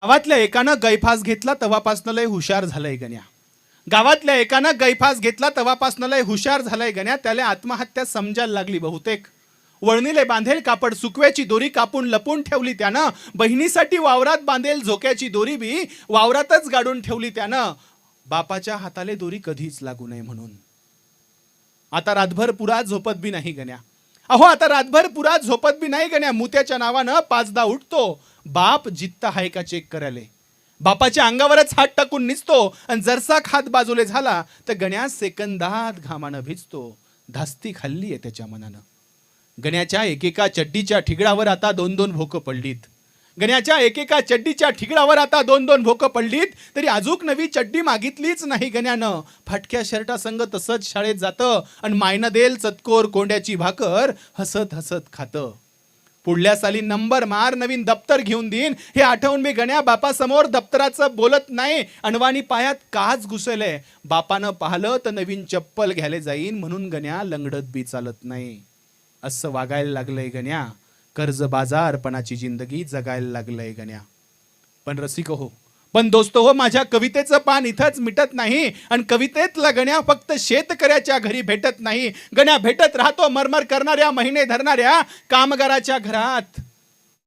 गावातल्या एकानं गैफास घेतला तेव्हापासनं लय हुशार झालंय गण्या. गावातल्या एकानं गैफास घेतला तेव्हापासनं लय हुशार झालंय गण्या. त्याला आत्महत्या समजायला लागली बहुतेक. वळणीले बांधेल कापड सुकव्याची दोरी कापून लपून ठेवली त्यानं. बहिणीसाठी वावरात बांधेल झोक्याची दोरी बी वावरातच गाडून ठेवली त्यानं. बापाच्या हाताले दोरी कधीच लागू नये म्हणून. आता रातभर पुरा झोपत बी नाही गण्या. अहो आता रातभर पुरा झोपत बी नाही गण्या. मुत्याच्या नावानं पाचदा उठतो. बाप जित्ता हाय का चेक करायले. बापाच्या अंगावरच हात टाकून निसतो आणि जरसा हात बाजूले झाला तर गण्या सेकंदात घामानं भिजतो. धास्ती खाल्ली आहे त्याच्या मनानं. गण्याच्या एकेका चड्डीच्या ठिगळावर आता दोन दोन भोकं पडलीत. गण्याच्या एकेका चड्डीच्या ठिगळावर आता दोन दोन भोकं पडलीत. तरी अजूक नवी चड्डी मागितलीच नाही गण्यानं. फाटक्या शर्टासंग तसंच शाळेत जातं आणि मायनं देल चतकोर कोंड्याची भाकर हसत हसत खातं. पुढल्या साली नंबर मार नवीन दप्तर घेऊन देईन हे आठवून मी गण्या बापासमोर दप्तराचं बोलत नाही. अणवानी पायात काच घुसले. बापानं पाहिलं तर नवीन चप्पल घ्यायला जाईन म्हणून गण्या लंगडत बी चालत नाही. असं वागायला लागलंय गण्या. कर्ज बाजारपणाची जिंदगी जगायला लागलंय गण्या. पण रसिक हो, पण दोस्त हो, माझ्या कवितेचं पान इथंच मिटत नाही. आणि कवितेतला गण्या फक्त शेतकऱ्याच्या घरी भेटत नाही. गण्या भेटत राहतो मरमर करणाऱ्या महिने धरणाऱ्या कामगाराच्या घरात.